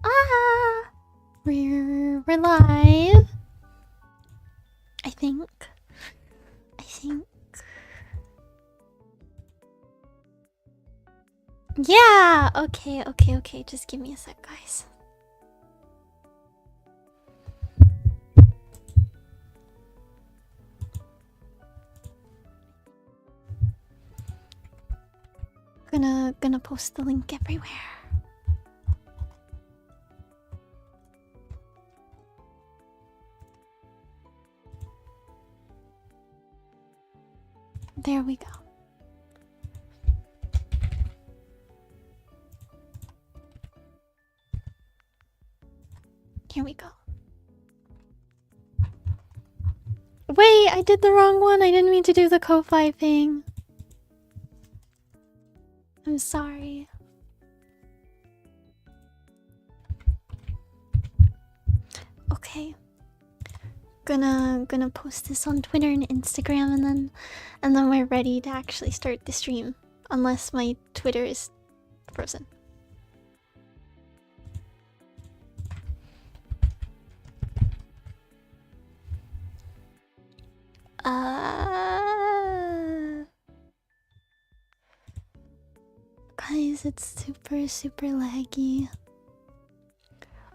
Ah! We're live. I think. Yeah! Okay. Just give me a sec, guys. Gonna post the link everywhere. There we go. Here we go. Wait, I did the wrong one. I didn't mean to do the Ko-Fi thing. I'm sorry. Okay. Gonna post this on Twitter and Instagram, and then we're ready to actually start the stream. Unless my Twitter is frozen. Guys, it's super laggy.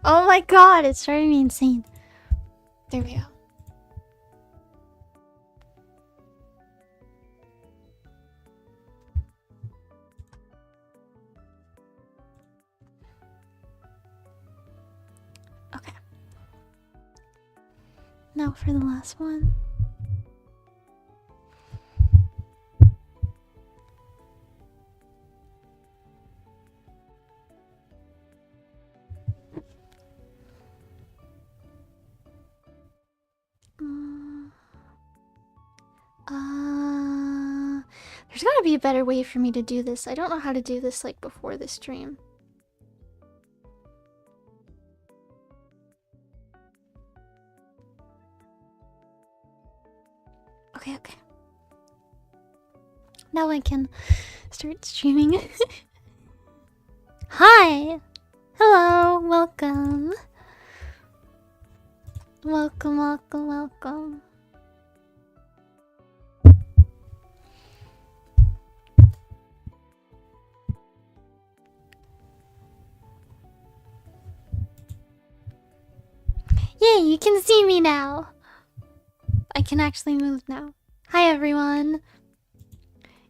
Oh my god, it's driving me insane. There we go. Okay. Now for the last one. There's gotta be a better way for me to do this. I don't know how to do this like before the stream. Okay. Now I can start streaming. Hi! Hello! Welcome! Welcome. Yay, you can see me now! I can actually move now. Hi everyone!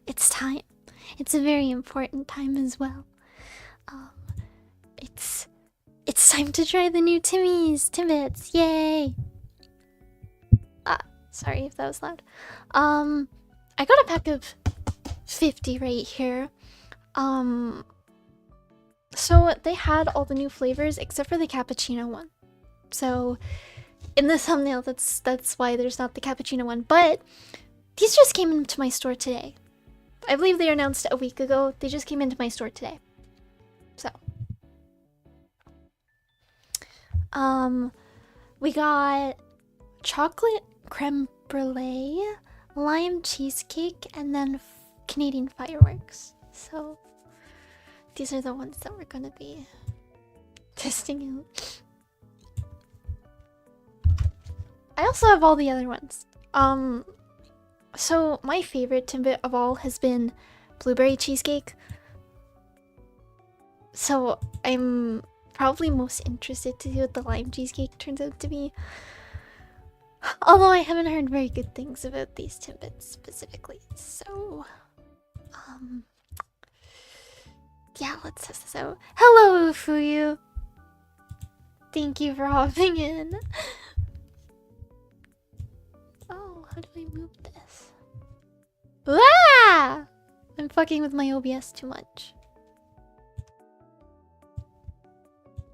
It's time. It's a very important time as well. It's time to try the new Timbits, yay! Sorry if that was loud. I got a pack of 50 right here. So they had all the new flavors except for the cappuccino one. So in the thumbnail, that's why there's not the cappuccino one. But these just came into my store today. I believe they announced a week ago. They just came into my store today. So we got chocolate creme brulee, lime cheesecake, and then Canadian fireworks. So these are the ones that we're gonna be testing out. I also have all the other ones. So my favorite Timbit of all has been blueberry cheesecake. So I'm probably most interested to see what the lime cheesecake turns out to be. Although I haven't heard very good things about these Timbits specifically. So yeah, let's test this out. Hello, Fuyu! Thank you for hopping in. Oh, how do I move this? Ah! I'm fucking with my OBS too much.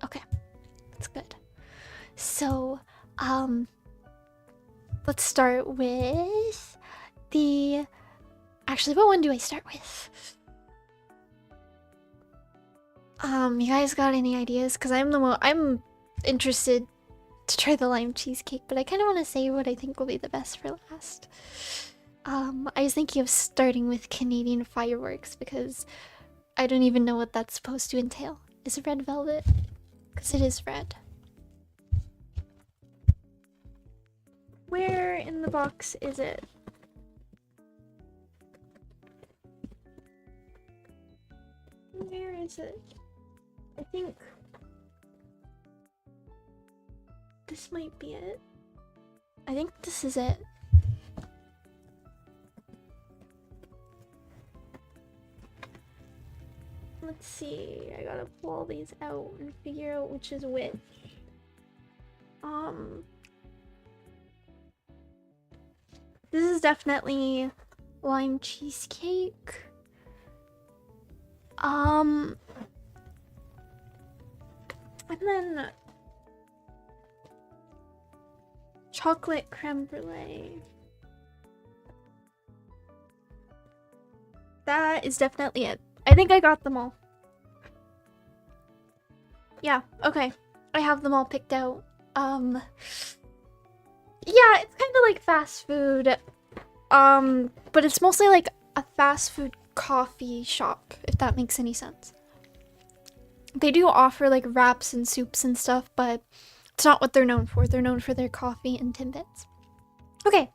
Okay, that's good. So, let's start with the... Actually, what one do I start with? You guys got any ideas? Because I'm interested to try the lime cheesecake, but I kind of want to say what I think will be the best for last. I was thinking of starting with Canadian fireworks because I don't even know what that's supposed to entail. Is red velvet Because it is red. Where in the box is it? Where is it? I think this might be it. I think this is it. Let's see. I gotta pull all these out and figure out which is which. This is definitely lime cheesecake. And then chocolate creme brulee. That is definitely it. I think I got them all. Yeah, okay. I have them all picked out. Yeah, it's kind of like fast food. But it's mostly like a fast food coffee shop, if that makes any sense. They do offer like wraps and soups and stuff, but it's not what they're known for. They're known for their coffee and Timbits. Okay,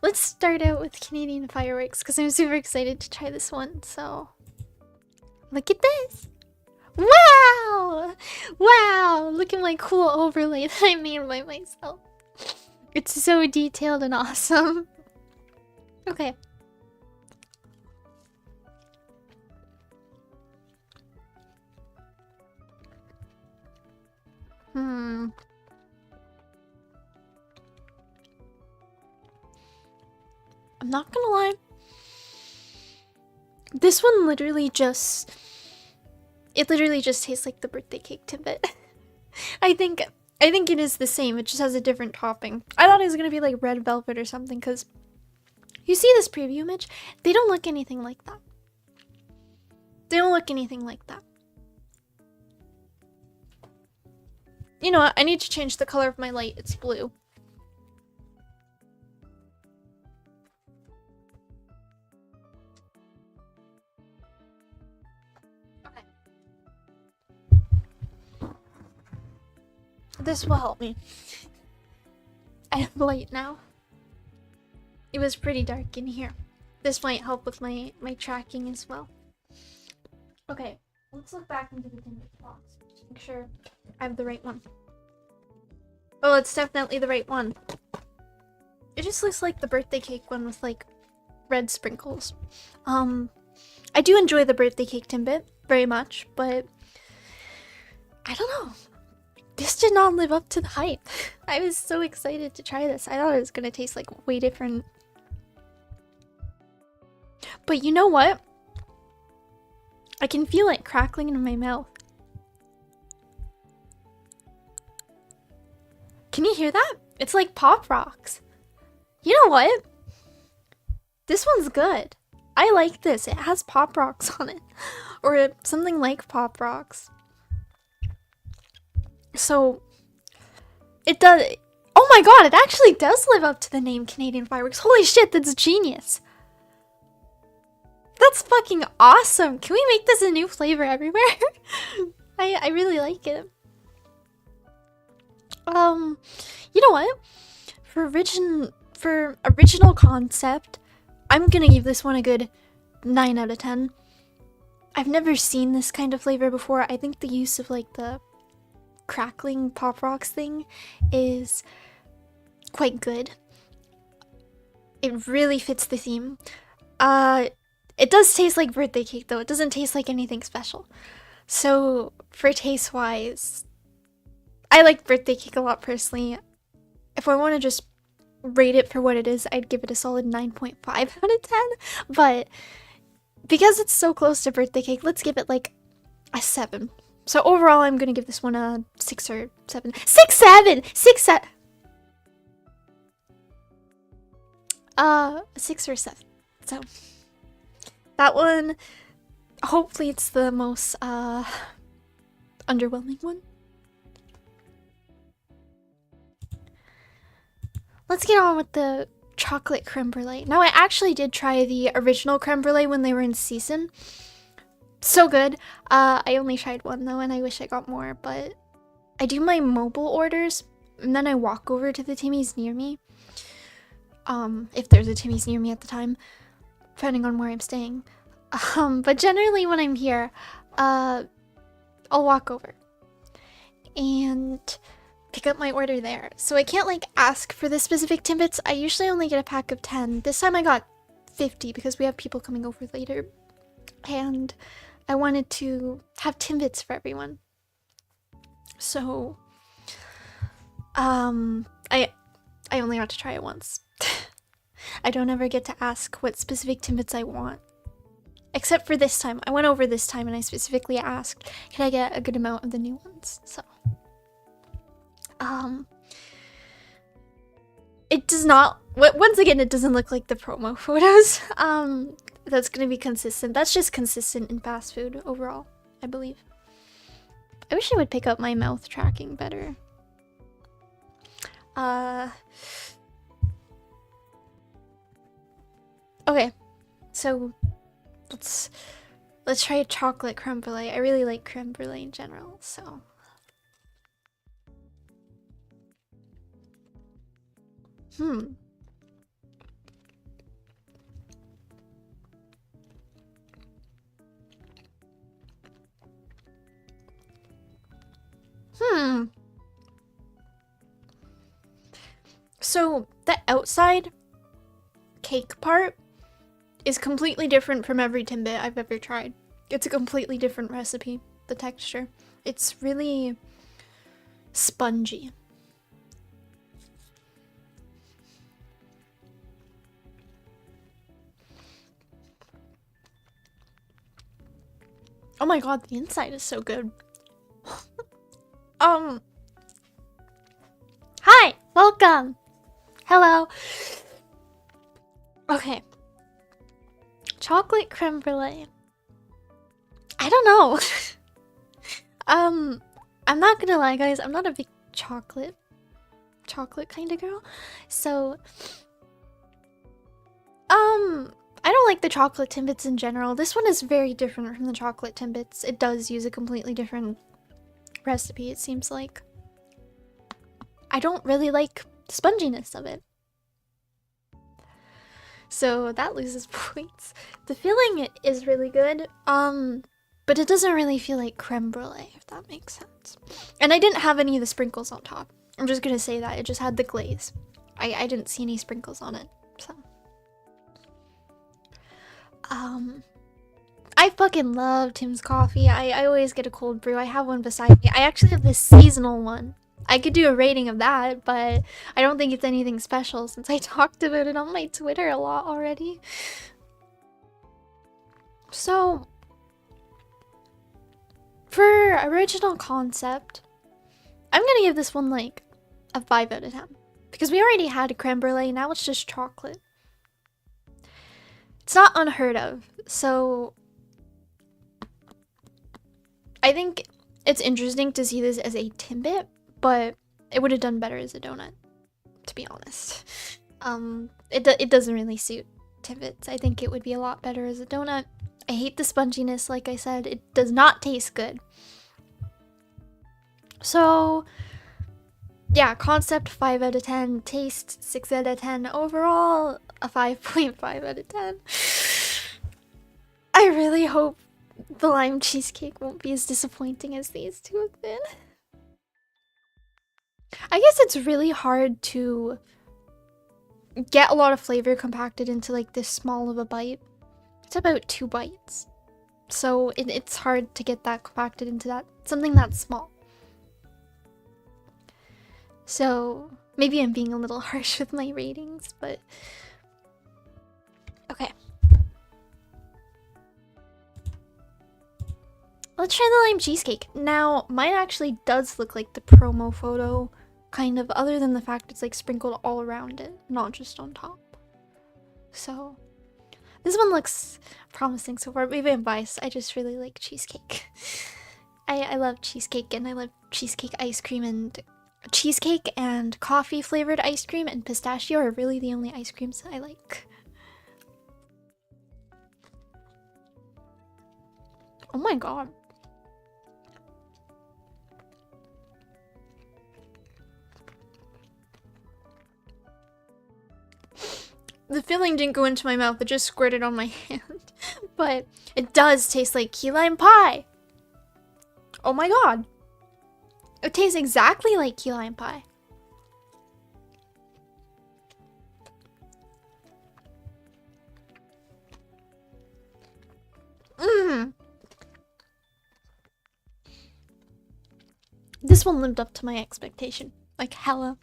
let's start out with Canadian fireworks because I'm super excited to try this one. So, look at this. Wow! Wow! Look at my cool overlay that I made by myself. It's so detailed and awesome. Okay. I'm not gonna lie. This one literally just... It literally just tastes like the birthday cake Timbit. I think it is the same. It just has a different topping. I thought it was gonna be like red velvet or something because you see this preview image? They don't look anything like that. They don't look anything like that. You know what? I need to change the color of my light. It's blue. Okay. This will help me. I have light now. It was pretty dark in here. This might help with my tracking as well. Okay, let's look back into the Timbits box. Just make sure I have the right one. Oh, it's definitely the right one. It just looks like the birthday cake one with like red sprinkles. I do enjoy the birthday cake Timbit very much, but I don't know. This did not live up to the hype. I was so excited to try this. I thought it was gonna taste like way different. But you know what? I can feel it crackling in my mouth. Can you hear that? It's like Pop Rocks. You know what? This one's good. I like this. It has Pop Rocks on it. Or something like Pop Rocks. So, it does... Oh my god, it actually does live up to the name Canadian Fireworks. Holy shit, that's genius. That's fucking awesome. Can we make this a new flavor everywhere? I really like it. You know what? For original concept, I'm gonna give this one a good 9 out of 10. I've never seen this kind of flavor before. I think the use of like the crackling Pop Rocks thing is quite good. It really fits the theme. It does taste like birthday cake though. It doesn't taste like anything special. So for taste wise, I like birthday cake a lot personally. If I want to just rate it for what it is, I'd give it a solid 9.5 out of 10. But because it's so close to birthday cake, let's give it like a 7. So overall, I'm gonna give this one a 6 or 7. 6, 7! 6, 7! 6 or 7. So that one, hopefully it's the most underwhelming one. Let's get on with the chocolate creme brulee. Now, I actually did try the original creme brulee when they were in season. So good. I only tried one though, and I wish I got more, but I do my mobile orders, and then I walk over to the Timmy's near me. If there's a Timmy's near me at the time, depending on where I'm staying. But generally when I'm here, I'll walk over and pick up my order there. So I can't like ask for the specific Timbits. I usually only get a pack of 10. This time I got 50 because we have people coming over later. And I wanted to have Timbits for everyone. So I only got to try it once. I don't ever get to ask what specific Timbits I want. Except for this time. I went over this time and I specifically asked, can I get a good amount of the new ones? So it does not, once again, it doesn't look like the promo photos. That's gonna be consistent. That's just consistent in fast food overall, I believe. I wish I would pick up my mouth tracking better. Okay, so let's try a chocolate creme brulee. I really like creme brulee in general, so. So the outside cake part is completely different from every Timbit I've ever tried. It's a completely different recipe, the texture. It's really spongy. Oh my god, the inside is so good. Hi! Welcome! Hello! Okay. Chocolate creme brulee. I don't know. I'm not gonna lie, guys. I'm not a big chocolate kind of girl. So, I don't like the chocolate Timbits in general. This one is very different from the chocolate Timbits. It does use a completely different recipe, it seems like. I don't really like the sponginess of it. So that loses points. The filling is really good, but it doesn't really feel like creme brulee, if that makes sense. And I didn't have any of the sprinkles on top. I'm just gonna say that. It just had the glaze. I didn't see any sprinkles on it, so. I fucking love Tim's coffee. I always get a cold brew. I have one beside me. I actually have this seasonal one. I could do a rating of that, but I don't think it's anything special since I talked about it on my Twitter a lot already. So, for original concept, I'm gonna give this one like a 5 out of 10. Because we already had a creme brulee, now it's just chocolate. It's not unheard of, so I think it's interesting to see this as a Timbit, but it would have done better as a donut, to be honest. It doesn't really suit Timbits. I think it would be a lot better as a donut. I hate the sponginess, like I said. It does not taste good. So, yeah, concept 5 out of 10, taste 6 out of 10, overall a 5.5 out of 10. I really hope the lime cheesecake won't be as disappointing as these two have been. I guess it's really hard to get a lot of flavor compacted into like this small of a bite. It's about 2 bites. So it's hard to get that compacted into that something that small. So maybe I'm being a little harsh with my ratings, but okay. Let's try the lime cheesecake. Now, mine actually does look like the promo photo, kind of, other than the fact it's like sprinkled all around it, not just on top. So, this one looks promising so far. Maybe I'm biased. I just really like cheesecake. I love cheesecake, and I love cheesecake ice cream, and cheesecake and coffee flavored ice cream and pistachio are really the only ice creams I like. Oh my god. The filling didn't go into my mouth, it just squirted on my hand. But it does taste like key lime pie. Oh my god. It tastes exactly like key lime pie. This one lived up to my expectation. Like hella.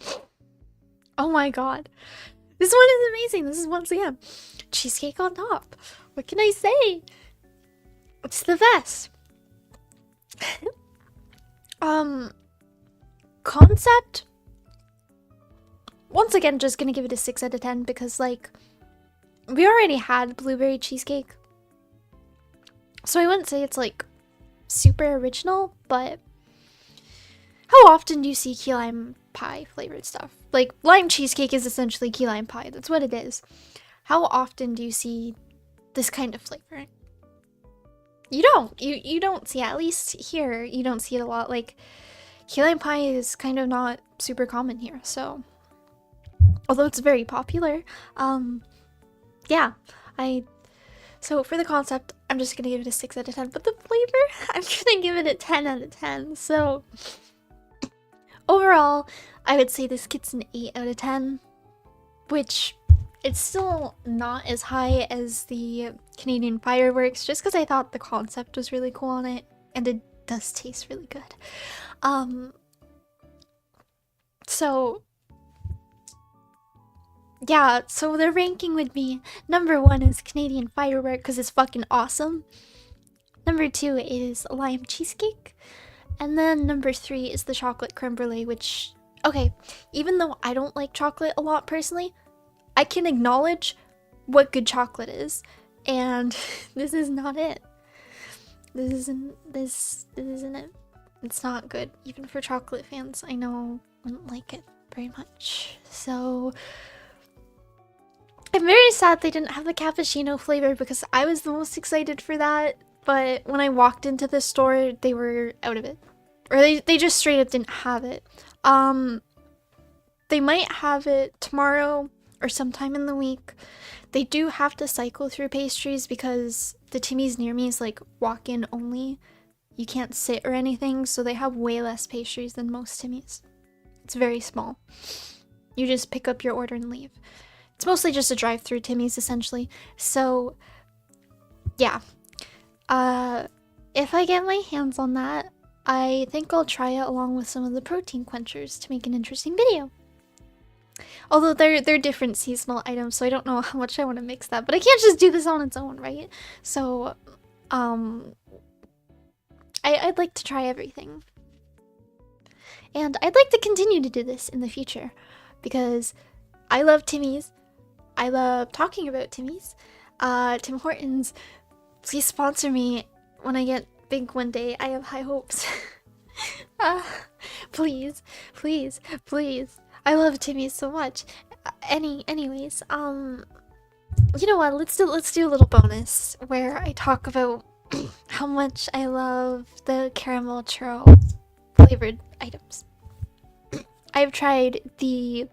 Oh my god. This one is amazing. This is once again cheesecake on top. What can I say? It's the best. Concept. Once again, just gonna give it a 6 out of 10 because, like, we already had blueberry cheesecake. So I wouldn't say it's, like, super original, but how often do you see key lime pie flavored stuff? Like, lime cheesecake is essentially key lime pie. That's what it is. How often do you see this kind of flavoring? You don't. You don't see, at least here, you don't see it a lot. Like, key lime pie is kind of not super common here, so although it's very popular, yeah, so for the concept, I'm just gonna give it a 6 out of 10, but the flavor, I'm gonna give it a 10 out of 10, so overall, I would say this gets an 8 out of 10, which it's still not as high as the Canadian fireworks, just because I thought the concept was really cool on it, and it does taste really good. So yeah, so the ranking would be number 1 is Canadian firework because it's fucking awesome. Number 2 is lime cheesecake. And then number 3 is the chocolate creme brulee, which, okay, even though I don't like chocolate a lot personally, I can acknowledge what good chocolate is. And this is not it. This isn't it. It's not good, even for chocolate fans. I know I wouldn't like it very much. So I'm very sad they didn't have the cappuccino flavor because I was the most excited for that. But when I walked into the store, they were out of it. Or they just straight up didn't have it. They might have it tomorrow or sometime in the week. They do have to cycle through pastries because the Timmy's near me is like walk-in only. You can't sit or anything, so they have way less pastries than most Timmy's. It's very small. You just pick up your order and leave. It's mostly just a drive-through Timmy's, essentially. So, yeah. If I get my hands on that, I think I'll try it along with some of the protein quenchers to make an interesting video. Although they're different seasonal items, so I don't know how much I want to mix that. But I can't just do this on its own, right? So, I'd like to try everything. And I'd like to continue to do this in the future. Because I love Timmy's. I love talking about Timmy's. Tim Hortons, please sponsor me when I get big one day. I have high hopes. Please, please, please. I love Timmy's so much. Anyways, you know what? Let's do a little bonus where I talk about how much I love the caramel churro flavored items. I've tried the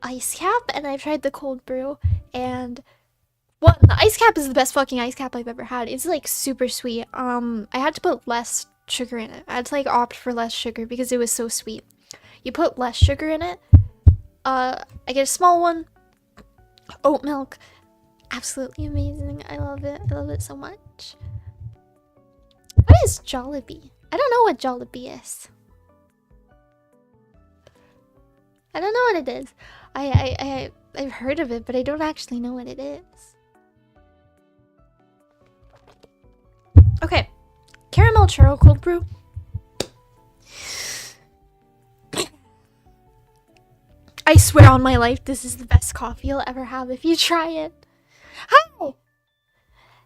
ice cap and I've tried the cold brew, and well, the ice cap is the best fucking ice cap I've ever had. It's like super sweet. I had to put less sugar in it. I had to like opt for less sugar because it was so sweet. You put less sugar in it. I get a small one. Oat milk. Absolutely amazing. I love it. I love it so much. What is Jollibee? I don't know what Jollibee is. I don't know what it is. I've heard of it, but I don't actually know what it is. Okay. Caramel churro cold brew. I swear on my life, this is the best coffee you'll ever have if you try it. Hi!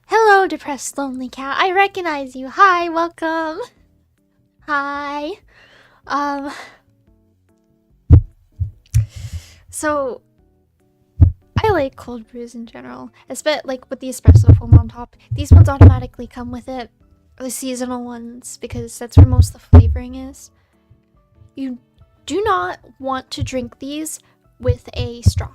Hello, depressed lonely cat. I recognize you. Hi, welcome. Hi. So, I like cold brews in general. Especially like with the espresso foam on top. These ones automatically come with it. The seasonal ones, because that's where most of the flavoring is. You do not want to drink these with a straw.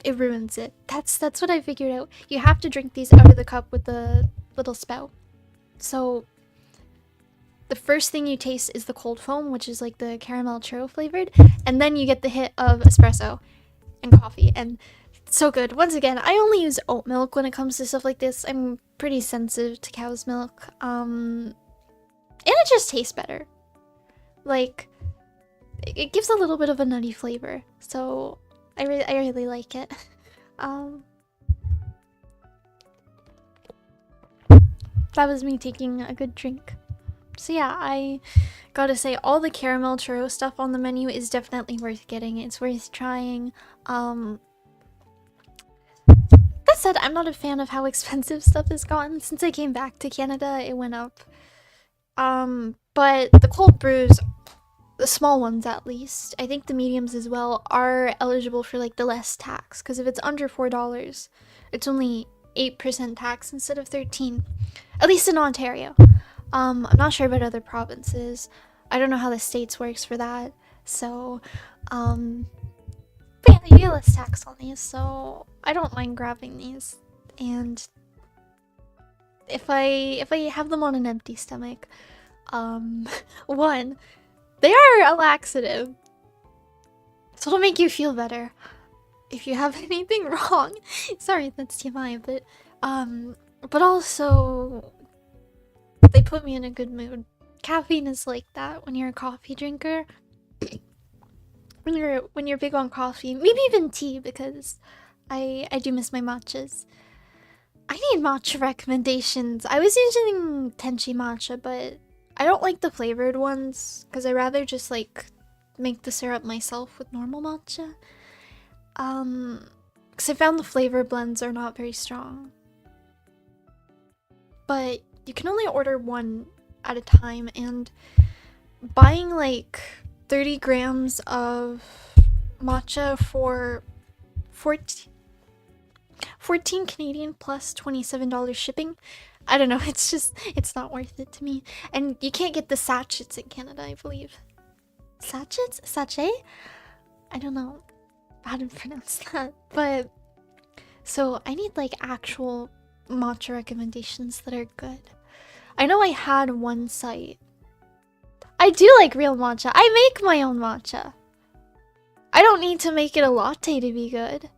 it ruins it. That's what I figured out. You have to drink these out of the cup with the little spout. So the first thing you taste is the cold foam, which is like the caramel churro flavored, and then you get the hit of espresso and coffee, and it's so good. Once again, I only use oat milk when it comes to stuff like this. I'm pretty sensitive to cow's milk, and it just tastes better. Like, it gives a little bit of a nutty flavor, so I really like it. That was me taking a good drink. So yeah, I gotta say, all the caramel churro stuff on the menu is definitely worth getting. It's worth trying. That said, I'm not a fan of how expensive stuff has gotten. Since I came back to Canada, it went up. But the cold brews, the small ones at least, I think the mediums as well, are eligible for like the less tax. Because if it's under $4, it's only 8% tax instead of 13%. At least in Ontario. I'm not sure about other provinces. I don't know how the States works for that. So, but yeah, you get less tax on these, so I don't mind grabbing these. And if I have them on an empty stomach, one, they are a laxative, so it'll make you feel better if you have anything wrong. Sorry, that's TMI, but also they put me in a good mood. Caffeine is like that when you're a coffee drinker. when you're big on coffee, maybe even tea, because I do miss my matchas. I need matcha recommendations. I was using Tenchi matcha, but I don't like the flavored ones because I rather just like make the syrup myself with normal matcha. Because I found the flavor blends are not very strong. But you can only order one at a time, and buying like 30 grams of matcha for 14 Canadian plus $27 shipping. I don't know, it's not worth it to me. And you can't get the sachets in Canada, I believe. Sachets? Sachet? I don't know how to pronounce that. But, so I need like actual matcha recommendations that are good. I know I had one site. I do like real matcha. I make my own matcha. I don't need to make it a latte to be good.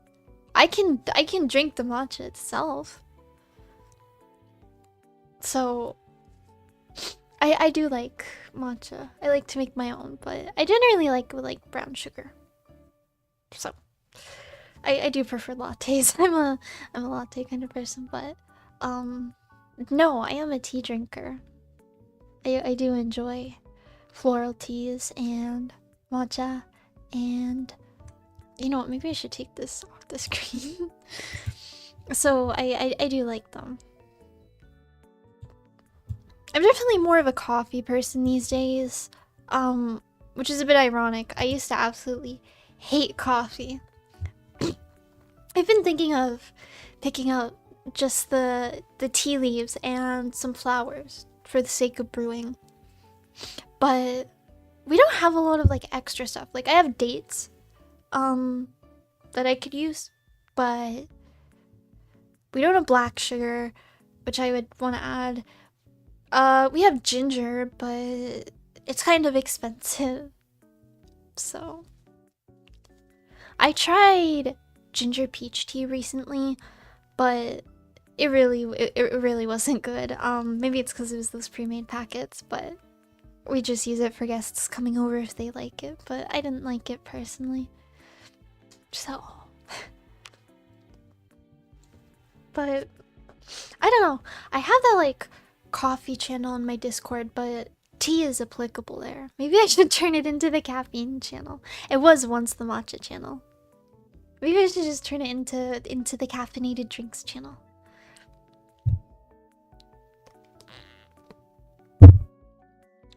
I can drink the matcha itself. So I do like matcha. I like to make my own, but I generally like with like brown sugar. So I do prefer lattes. I'm a latte kind of person, but no, I am a tea drinker. I do enjoy floral teas and matcha, and you know what, maybe I should take this off the screen. So I do like them. I'm definitely more of a coffee person these days, which is a bit ironic. I used to absolutely hate coffee. I've been thinking of picking up just the tea leaves and some flowers for the sake of brewing. But we don't have a lot of like extra stuff. Like I have dates that I could use, but we don't have black sugar, which I would want to add. We have ginger, but it's kind of expensive. So I tried ginger peach tea recently, but it really wasn't good. Maybe it's because it was those pre-made packets, but we just use it for guests coming over if they like it, but I didn't like it personally. So but I don't know. I have that like coffee channel on my Discord, but tea is applicable there. Maybe I should turn it into the caffeine channel. It was once the matcha channel. Maybe I should just turn it into the caffeinated drinks channel.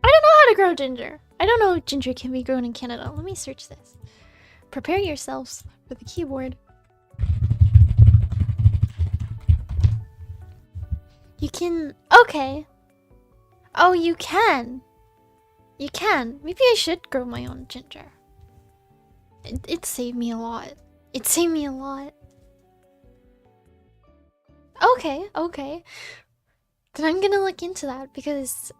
I don't know how to grow ginger. I don't know if ginger can be grown in Canada. Let me search this. Prepare yourselves for the keyboard. You can... Okay. Oh, you can. You can. Maybe I should grow my own ginger. It saved me a lot. It saved me a lot. Okay, okay. Then I'm gonna look into that because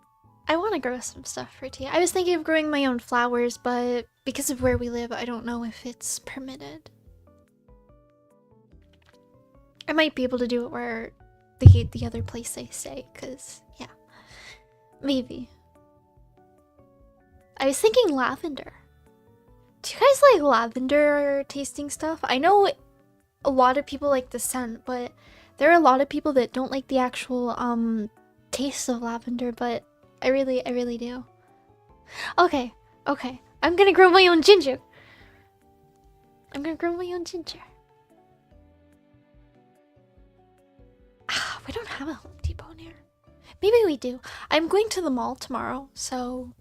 I want to grow some stuff for tea. I was thinking of growing my own flowers, but because of where we live, I don't know if it's permitted. I might be able to do it where the other place they say, cause yeah, maybe. I was thinking lavender. Do you guys like lavender tasting stuff? I know a lot of people like the scent, but there are a lot of people that don't like the actual taste of lavender, but I really do. Okay, okay. I'm gonna grow my own ginger. I'm gonna grow my own ginger. Ah, we don't have a Home Depot near. Maybe we do. I'm going to the mall tomorrow, so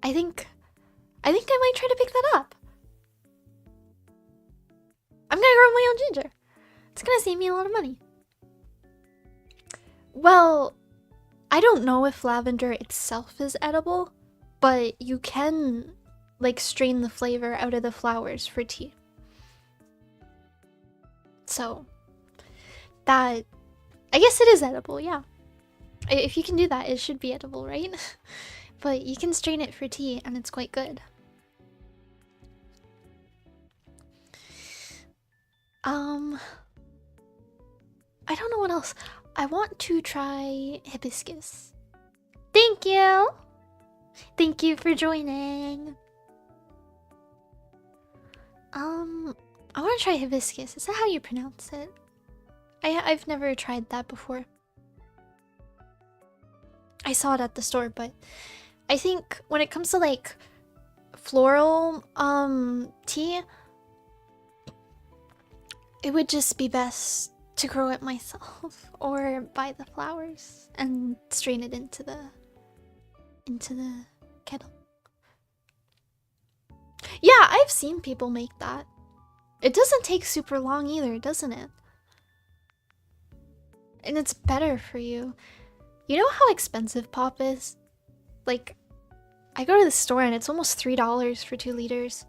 I think I might try to pick that up. I'm gonna grow my own ginger. It's gonna save me a lot of money. Well, I don't know if lavender itself is edible, but you can like strain the flavor out of the flowers for tea. So that, I guess it is edible, yeah. If you can do that, it should be edible, right? But you can strain it for tea and it's quite good. I don't know what else. I want to try hibiscus. Thank you! Thank you for joining. I want to try hibiscus. Is that how you pronounce it? I've never tried that before. I saw it at the store, but I think when it comes to like floral tea, it would just be best to grow it myself or buy the flowers and strain it into the kettle. Yeah, I've seen people make that. It doesn't take super long either, doesn't it? And it's better for you. You know how expensive pop is? Like, I go to the store and it's almost $3 for 2 liters.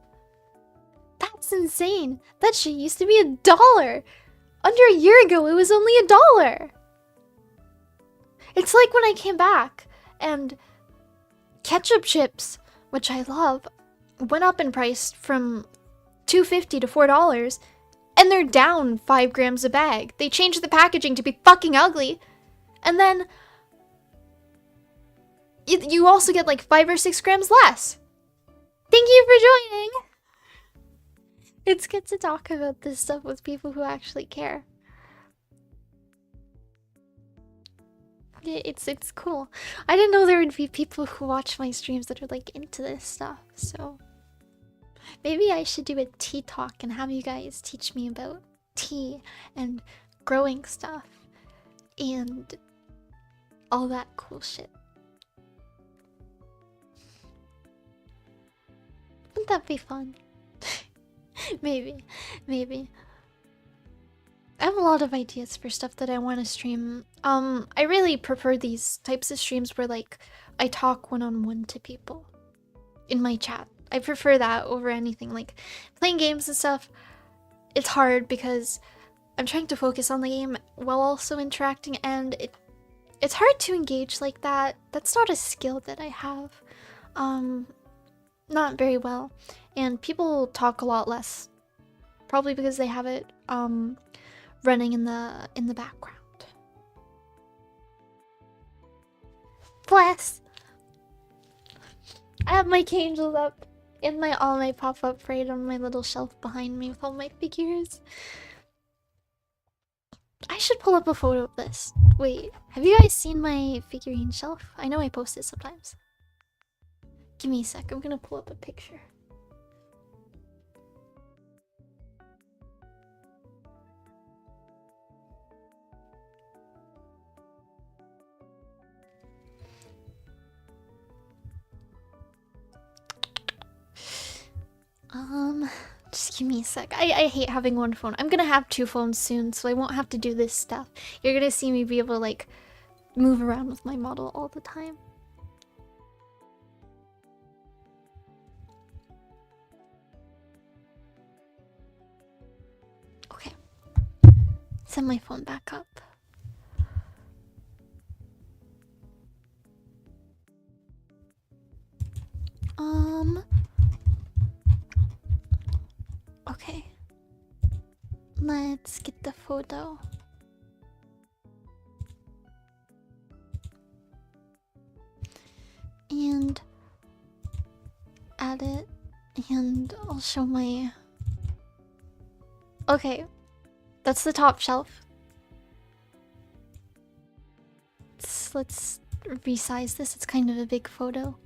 That's insane. That shit used to be $1. Under a year ago, it was only $1. It's like when I came back and ketchup chips, which I love, went up in price from $2.50 to $4, and they're down 5 grams a bag. They changed the packaging to be fucking ugly, and then you also get like 5 or 6 grams less. Thank you for joining. It's good to talk about this stuff with people who actually care. It's cool. I didn't know there would be people who watch my streams that are like into this stuff, so maybe I should do a tea talk and have you guys teach me about tea and growing stuff and all that cool shit. Wouldn't that be fun? Maybe. I have a lot of ideas for stuff that I want to stream. I really prefer these types of streams where like I talk one-on-one to people in my chat. I prefer that over anything. Like playing games and stuff, it's hard because I'm trying to focus on the game while also interacting, and it's hard to engage like that. That's not a skill that I have. Not very well. And people talk a lot less. Probably because they have it running in the background. Bless. I have my candles up in all my pop-up right on my little shelf behind me with all my figures. I should pull up a photo of this. Wait, have you guys seen my figurine shelf? I know I post it sometimes. Give me a sec, I'm gonna pull up a picture. Just give me a sec. I hate having one phone. I'm gonna have 2 phones soon, so I won't have to do this stuff. You're gonna see me be able to, like, move around with my model all the time. Okay. set my phone back up. Okay. Let's get the photo. And add it, and I'll show my... Okay, that's the top shelf. Let's resize this. It's kind of a big photo.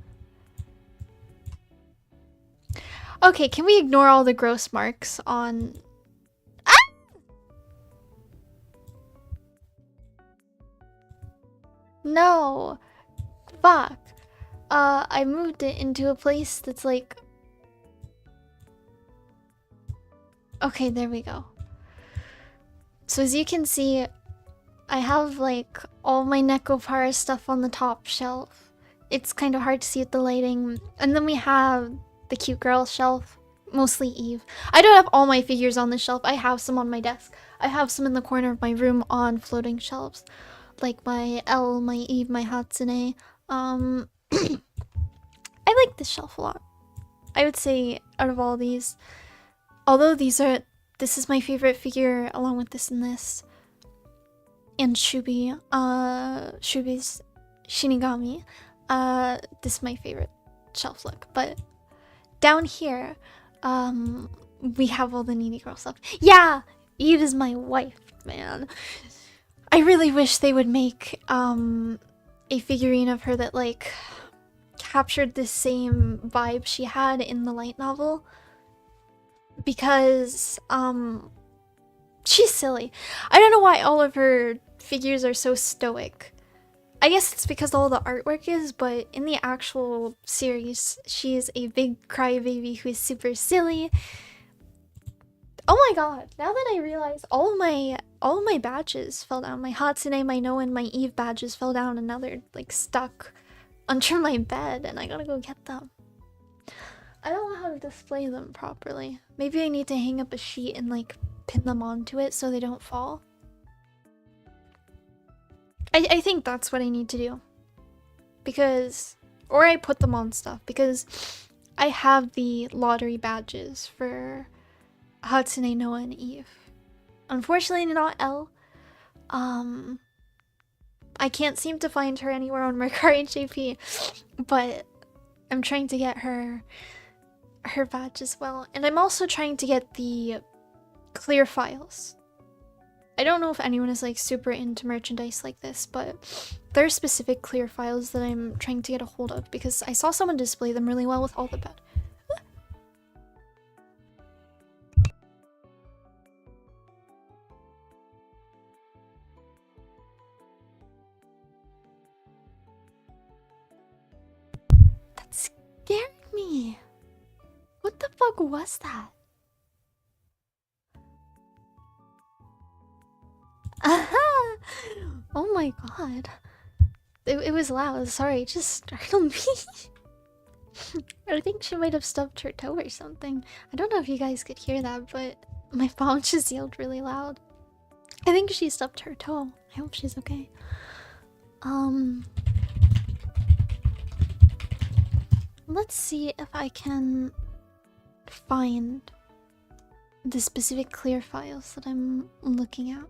Okay, can we ignore all the gross marks on... Ah! No! Fuck. I moved it into a place that's like... Okay, there we go. So as you can see, I have like all my Nekopara stuff on the top shelf. It's kind of hard to see with the lighting. And then we have the cute girl shelf, mostly Eve. I don't have all my figures on the shelf. I have some on my desk. I have some in the corner of my room on floating shelves. Like my Elle, my Eve, my Hatsune. I like this shelf a lot. I would say out of all these, although this is my favorite figure along with this and this. And Shubi, Shubi's Shinigami. This is my favorite shelf look. But down here, we have all the needy girl stuff. Yeah, Eve is my wife, man. I really wish they would make a figurine of her that like captured the same vibe she had in the light novel, because she's silly. I don't know why all of her figures are so stoic. I guess it's because all the artwork is, but in the actual series, she is a big crybaby who is super silly. Oh my god, now that I realize all of my badges fell down. My Hatsune, my Noah, and my Eve badges fell down, and now they're like stuck under my bed, and I gotta go get them. I don't know how to display them properly. Maybe I need to hang up a sheet and like pin them onto it so they don't fall. I think that's what I need to do. Because, or I put them on stuff, because I have the lottery badges for Hatsune, Noah, and Eve. Unfortunately not Elle. I can't seem to find her anywhere on Mercari JP, but I'm trying to get her badge as well. And I'm also trying to get the clear files. I don't know if anyone is like super into merchandise like this, but there are specific clear files that I'm trying to get a hold of, because I saw someone display them really well with all the bed. That scared me. What the fuck was that? Aha! Oh my god. It was loud. Sorry, it just startled me. I think she might have stubbed her toe or something. I don't know if you guys could hear that, but my phone just yelled really loud. I think she stubbed her toe. I hope she's okay. Let's see if I can find the specific clear files that I'm looking at.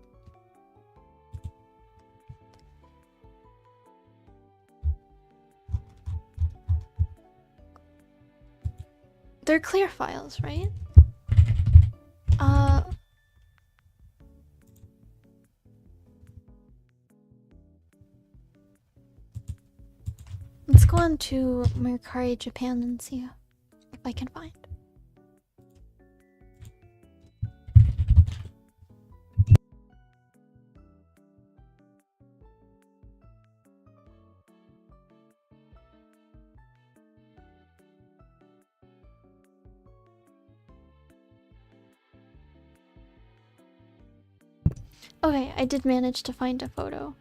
They're clear files, right? Let's go on to Mercari Japan and see if I can find. Okay, I did manage to find a photo.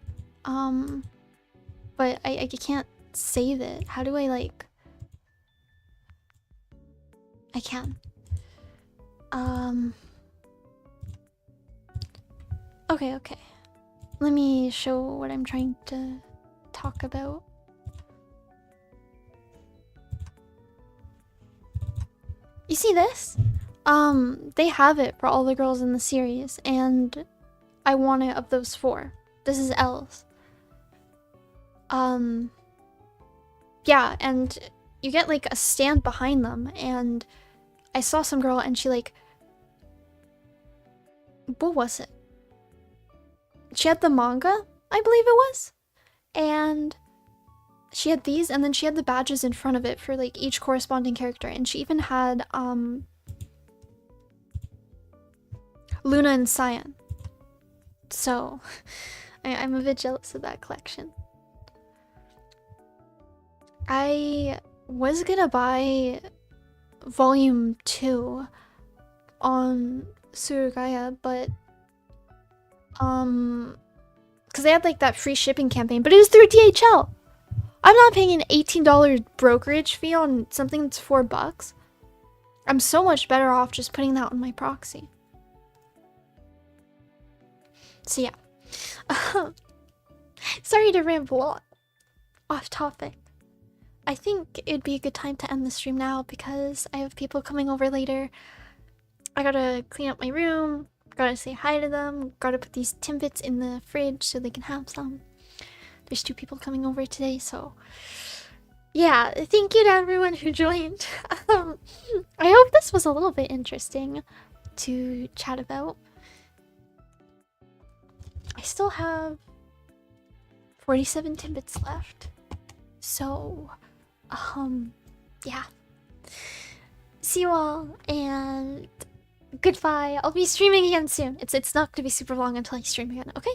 But I can't save it. How do I like... I can. Okay, okay. Let me show what I'm trying to talk about. You see this? They have it for all the girls in the series, and I want it of those 4. This is L's. Yeah, and you get like a stand behind them, and I saw some girl and she like, what was it? She had the manga, I believe it was, and she had these, and then she had the badges in front of it for like each corresponding character, and she even had Luna and Cyan. So I'm a bit jealous of that collection. I was gonna buy volume 2 on Surugaya, but because they had like that free shipping campaign, but it was through DHL. I'm not paying an $18 brokerage fee on something that's $4. I'm so much better off just putting that on my proxy. So yeah. Sorry to ramble off topic. I think it'd be a good time to end the stream now because I have people coming over later. I gotta clean up my room, gotta say hi to them, gotta put these Timbits in the fridge so they can have some. There's 2 people coming over today, so yeah, thank you to everyone who joined. I hope this was a little bit interesting to chat about. I still have 47 Timbits left, so yeah. See you all, and goodbye. I'll be streaming again soon. It's not gonna be super long until I stream again. Okay.